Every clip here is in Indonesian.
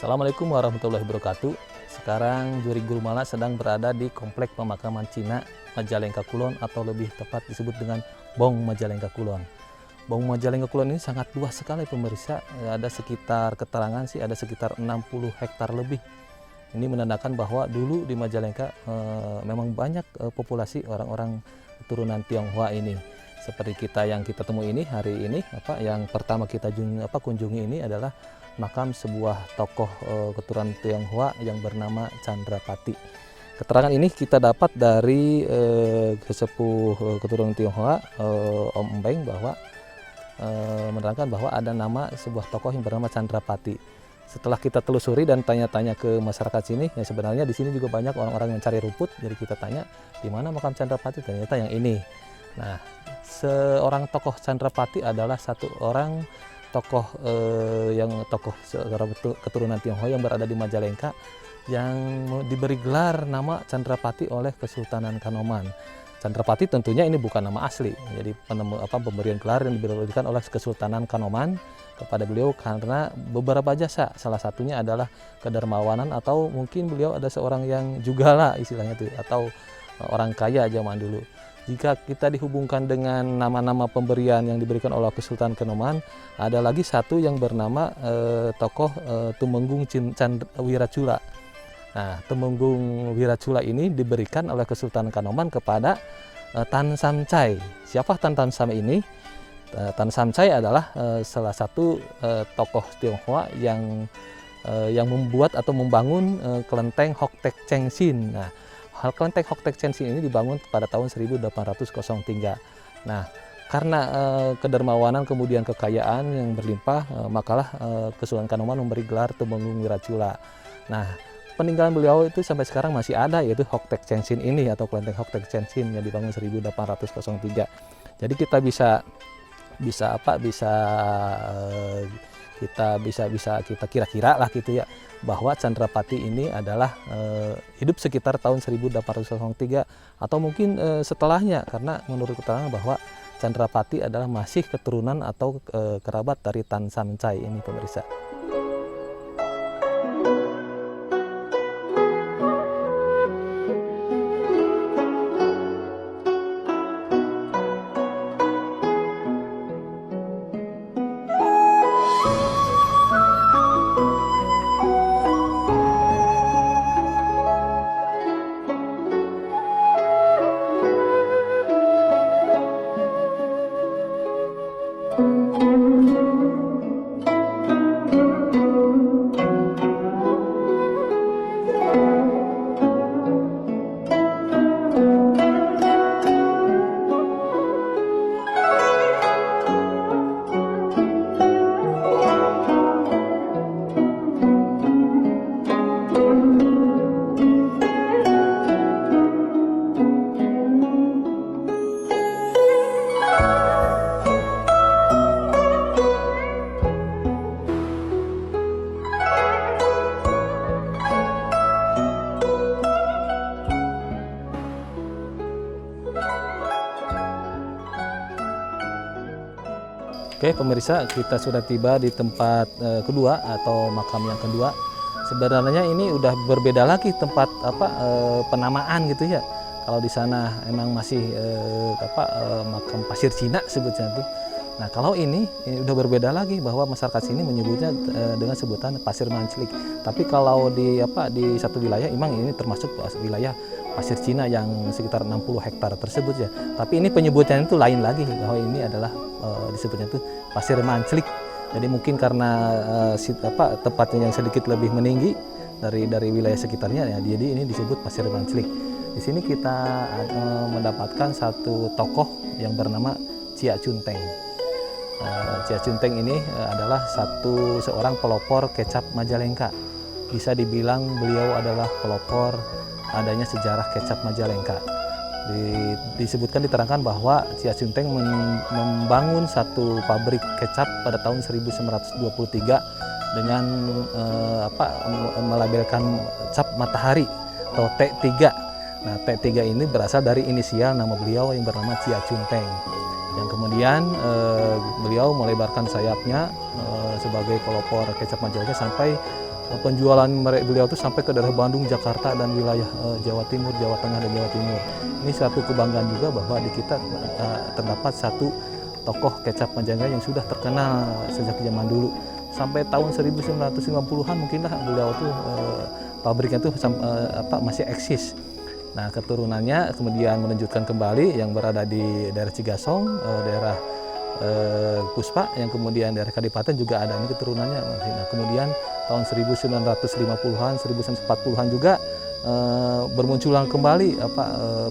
Assalamualaikum warahmatullahi wabarakatuh. Sekarang Juri Guru Mala sedang berada di Komplek Pemakaman Cina Majalengka Kulon, atau lebih tepat disebut dengan Bong Majalengka Kulon. Bong Majalengka Kulon ini sangat luas sekali pemirsa. Ada sekitar, keterangan sih ada sekitar 60 hektar lebih. Ini menandakan bahwa dulu di Majalengka memang banyak populasi orang-orang keturunan Tionghoa ini. Seperti yang kita temui ini hari ini, yang pertama kita kunjungi ini adalah makam sebuah tokoh keturunan Tionghoa yang bernama Candrapati. Keterangan ini kita dapat dari sesepuh keturunan Tionghoa, Om Embeng, bahwa menerangkan bahwa ada nama sebuah tokoh yang bernama Candrapati. Setelah kita telusuri dan tanya-tanya ke masyarakat sini, ya sebenarnya di sini juga banyak orang-orang yang cari rumput. Jadi kita tanya di mana makam Candrapati, ternyata yang ini. Nah, seorang tokoh Candrapati adalah satu orang tokoh keturunan Tionghoa yang berada di Majalengka, yang diberi gelar nama Candrapati oleh Kesultanan Kanoman. Candrapati tentunya ini bukan nama asli, jadi pemberian gelar yang diberikan oleh Kesultanan Kanoman kepada beliau karena beberapa jasa. Salah satunya adalah kedermawanan, atau mungkin beliau ada seorang yang jugala istilahnya itu, atau orang kaya zaman dulu. Jika kita dihubungkan dengan nama-nama pemberian yang diberikan oleh Kesultanan Kanoman, ada lagi satu yang bernama tokoh Tumenggung Wiracula. Nah, Tumenggung Wiracula ini diberikan oleh Kesultanan Kanoman kepada Tan Sam Chai. Siapa Tan Sam ini? Tan Sam Chai adalah salah satu tokoh Tionghoa yang membuat atau membangun kelenteng Hok Tek Cheng Sin. Nah, kelenteng Hok Tek Cheng Sin ini dibangun pada tahun 1803. Nah, karena kedermawanan kemudian kekayaan yang berlimpah, makalah Kesultanan Kanoman memberi gelar Tumenggung Wiracula. Nah, peninggalan beliau itu sampai sekarang masih ada, yaitu Hok Tek Cheng Sin ini, atau kelenteng Hok Tek Cheng Sin yang dibangun 1803. Jadi kita kita kira-kira lah gitu ya, bahwa Candrapati ini adalah hidup sekitar tahun 1803 atau mungkin setelahnya, karena menurut keterangan bahwa Candrapati adalah masih keturunan atau kerabat dari Tan Sam Chai ini pemirsa. Oke pemirsa, kita sudah tiba di tempat kedua atau makam yang kedua. Sebenarnya ini udah berbeda lagi tempat penamaan gitu ya. Kalau di sana emang masih makam pasir Cina sebutnya itu. Nah kalau ini udah berbeda lagi, bahwa masyarakat sini menyebutnya dengan sebutan pasir manclik. Tapi kalau di satu wilayah, emang ini termasuk wilayah pasir Cina yang sekitar 60 hektar tersebut ya. Tapi ini penyebutannya itu lain lagi, bahwa ini adalah disebutnya itu pasir manclik. Jadi mungkin karena tempatnya yang sedikit lebih meninggi dari wilayah sekitarnya ya, jadi ini disebut pasir manclik. Di sini kita mendapatkan satu tokoh yang bernama Cia Cunteng. Cia Cunteng ini adalah seorang pelopor kecap Majalengka. Bisa dibilang beliau adalah pelopor adanya sejarah kecap Majalengka. Disebutkan, diterangkan bahwa Cia Cunteng membangun satu pabrik kecap pada tahun 1923 dengan melabelkan cap matahari atau T3. Nah, T3 ini berasal dari inisial nama beliau yang bernama Cia Cunteng. Yang kemudian beliau melebarkan sayapnya sebagai pelopor kecap Majalengka sampai penjualan beliau itu sampai ke daerah Bandung, Jakarta, dan wilayah Jawa Timur, Jawa Tengah, dan Jawa Timur. Ini suatu kebanggaan juga bahwa di kita terdapat satu tokoh kecap Majalengka yang sudah terkenal sejak zaman dulu. Sampai tahun 1950-an mungkinlah beliau tuh pabriknya tuh masih eksis. Nah, keturunannya kemudian menunjukkan kembali yang berada di daerah Cigasong, daerah Puspa, yang kemudian daerah Kadipaten juga ada ini keturunannya. Nah, kemudian tahun 1950-an, 1940-an juga bermunculan kembali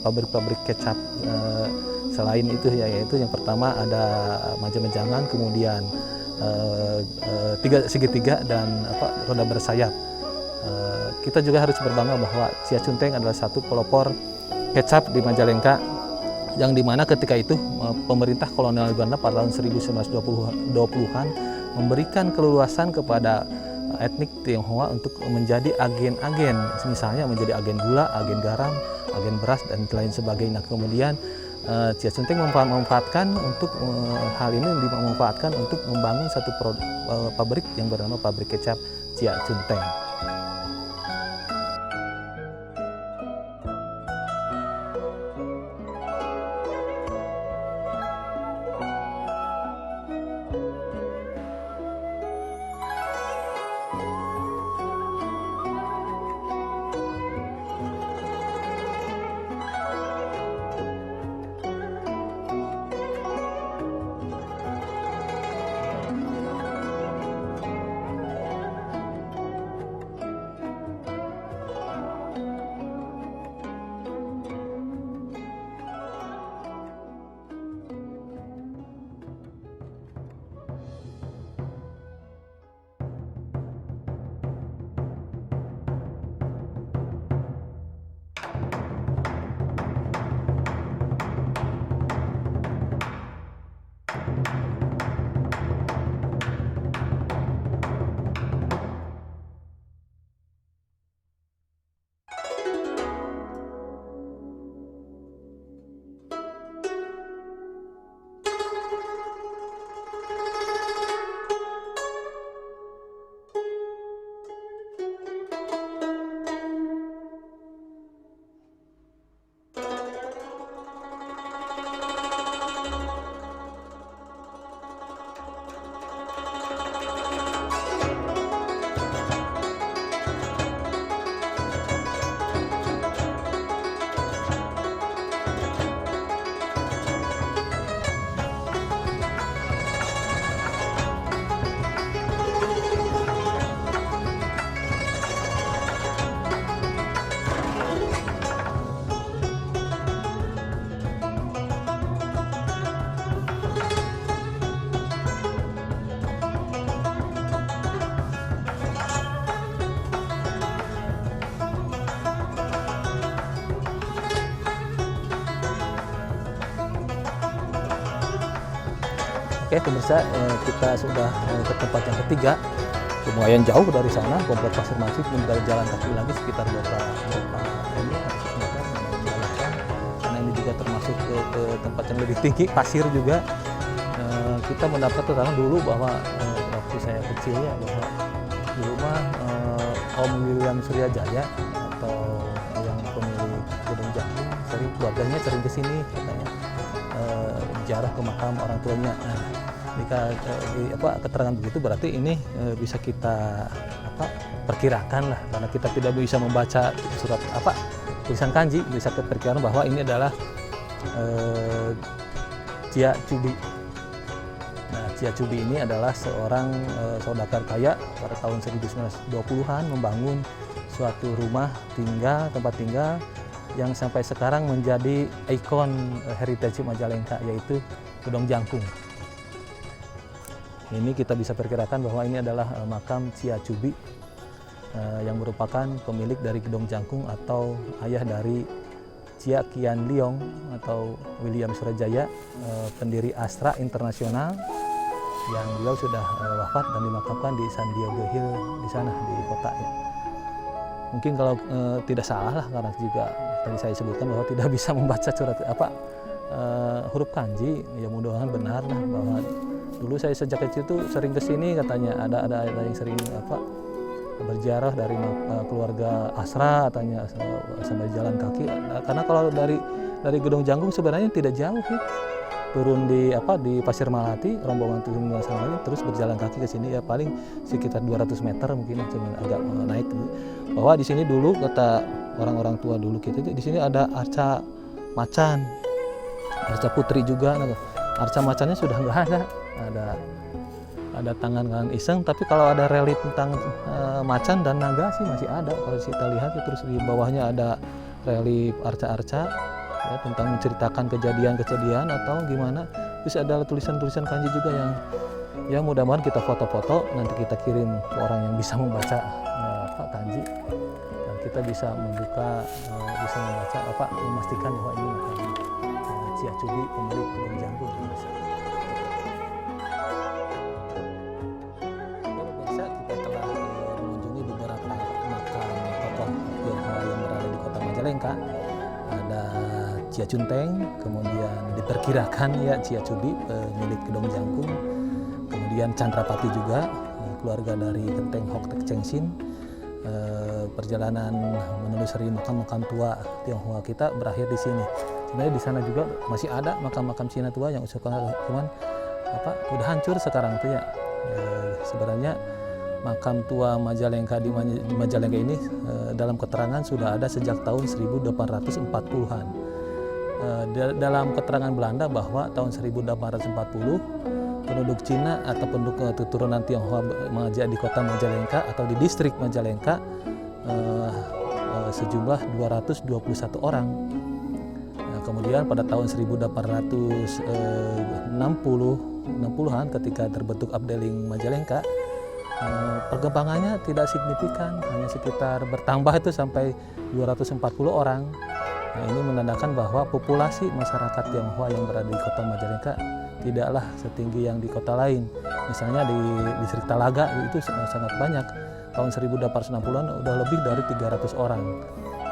pabrik-pabrik kecap selain itu, yaitu yang pertama ada Maja-Menjangan, kemudian segitiga dan roda bersayap. Kita juga harus berbangga bahwa Cia Cunteng adalah satu pelopor kecap di Majalengka, yang dimana ketika itu pemerintah kolonial Belanda pada tahun 1920-an memberikan keleluasan kepada etnik Tionghoa untuk menjadi agen-agen, misalnya menjadi agen gula, agen garam, agen beras, dan lain sebagainya. Kemudian Cia Cunteng memanfaatkan untuk hal ini dimanfaatkan untuk membangun satu pabrik yang bernama pabrik kecap Cia Cunteng. Oke pemirsa, kita sudah ke tempat yang ketiga, lumayan jauh dari sana, Komplek Pasir Masif, dari jalan kaki lagi sekitar beberapa ini karena ini juga termasuk ke tempat yang lebih tinggi, pasir juga. Kita mendapat keterangan dulu bahwa waktu saya kecil ya, bahwa di rumah Om William Suryajaya atau yang pemilik Gedung Jangkung, keluarganya sering kesini katanya ziarah ke makam orang tuanya. Nah, jika keterangan begitu berarti ini bisa kita perkirakan lah, karena kita tidak bisa membaca surat tulisan kanji, bisa perkirakan bahwa ini adalah Cia Cubi. Nah, Cia Cubi ini adalah seorang saudagar kaya pada tahun 1920-an membangun suatu rumah tinggal, tempat tinggal yang sampai sekarang menjadi ikon heritage Majalengka, yaitu Gedong Jangkung. Ini kita bisa perkirakan bahwa ini adalah makam Cia Cubi yang merupakan pemilik dari Gedong Jangkung atau ayah dari Cia Kian Liong atau William Suryajaya, pendiri Astra Internasional, yang beliau sudah wafat dan dimakamkan di San Diego Hill di sana di kota ya. Mungkin kalau tidak salah lah, karena juga tadi saya sebutkan bahwa tidak bisa membaca surat huruf kanji, ya mudah-mudahan benar lah, bahwa dulu saya sejak kecil tuh sering kesini, katanya ada yang sering berziarah dari keluarga Asra katanya sampai jalan kaki. Karena kalau dari Gedong Janggung sebenarnya tidak jauh sih. Turun di Pasir Malati, rombongan turun di Pasir Malati, terus berjalan kaki ke sini ya paling sekitar 200 meter mungkin, cuma agak naik. Bahwa di sini dulu kata orang-orang tua dulu kita itu di sini ada arca macan, arca putri juga. Nah, arca macannya sudah nggak ada tangan iseng, tapi kalau ada relief tentang macan dan naga sih masih ada. Kalau kita lihat terus di bawahnya ada relief arca-arca. Ya, tentang menceritakan kejadian-kejadian atau gimana. Terus ada tulisan-tulisan kanji juga yang mudah-mudahan kita foto-foto, nanti kita kirim ke orang yang bisa membaca kanji, dan kita bisa membuka, bisa membaca memastikan bahwa ini makam Cia Cubi, pemilik Gedong Janggung. Pemirsa, kita telah mengunjungi beberapa makam tokoh Tionghoa yang berada di Kota Majalengka. Ada Cia Cunteng, kemudian diperkirakan ya Cia Cubi, milik Gedong Janggung, kemudian Candrapati juga, keluarga dari Genteng Hok Tek Cheng Sin. Perjalanan menelusuri makam-makam tua Tionghoa kita berakhir di sini. Sebenarnya di sana juga masih ada makam-makam Cina tua yang cuman udah hancur sekarang tuh ya. Sebenarnya makam tua Majalengka di Majalengka ini dalam keterangan sudah ada sejak tahun 1840-an. Dalam keterangan Belanda bahwa tahun 1840 penduduk Cina atau penduduk keturunan Tionghoa di kota Majalengka atau di distrik Majalengka sejumlah 221 orang. Nah, kemudian pada tahun 1860-an ketika terbentuk Abdeling Majalengka, perkembangannya tidak signifikan, hanya sekitar bertambah itu sampai 240 orang. Nah, ini menandakan bahwa populasi masyarakat Tionghoa yang berada di kota Majalengka tidaklah setinggi yang di kota lain. Misalnya di distrik Talaga itu sangat banyak. Tahun 1860-an udah lebih dari 300 orang.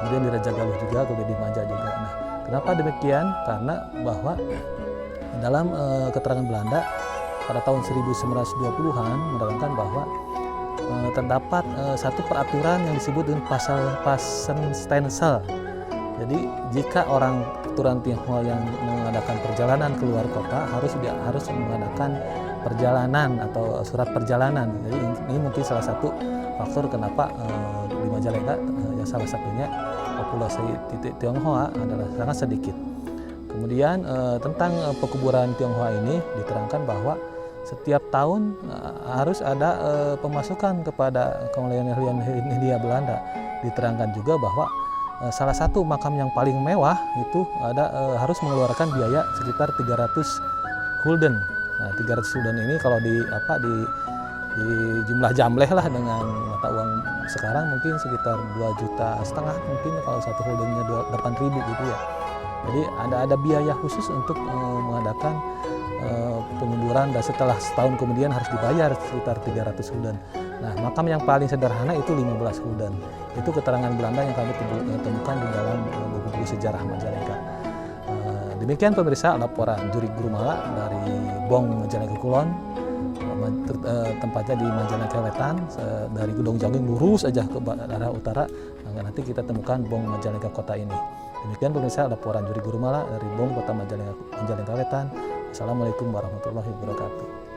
Kemudian di Raja Galuh juga, kemudian di Maja juga. Nah, kenapa demikian? Karena bahwa dalam keterangan Belanda pada tahun 1920-an menerangkan bahwa terdapat satu peraturan yang disebut dengan Passenstensel. Jadi jika orang keturunan Tionghoa yang mengadakan perjalanan keluar kota harus mengadakan perjalanan atau surat perjalanan. Jadi ini mungkin salah satu faktor kenapa di Majalengka yang salah satunya populasi Tionghoa adalah sangat sedikit. Kemudian tentang pekuburan Tionghoa ini diterangkan bahwa setiap tahun harus ada pemasukan kepada kolonial Hindia Belanda. Diterangkan juga bahwa salah satu makam yang paling mewah itu harus mengeluarkan biaya sekitar 300 gulden. Nah, 300 gulden ini kalau di jumlah jamleh lah dengan mata uang sekarang mungkin sekitar 2,5 juta mungkin kalau satu guldennya 8.000 gitu ya. Jadi ada biaya khusus untuk mengadakan pengunduran, dan setelah setahun kemudian harus dibayar sekitar 300 gulden. Nah, makam yang paling sederhana itu 15 gulden. Itu keterangan Belanda yang kami temukan di dalam buku-buku sejarah Majalengka. Demikian pemirsa laporan Juri Gurumala dari Bong Majalengka Kulon, tempatnya di Majalengka Wetan, dari Gedong Janggung lurus aja ke arah utara. Nanti kita temukan Bong Majalengka kota ini. Demikian pemirsa laporan Juri Gurumala dari Bong Kota Majalengka Wetan. Assalamualaikum warahmatullahi wabarakatuh.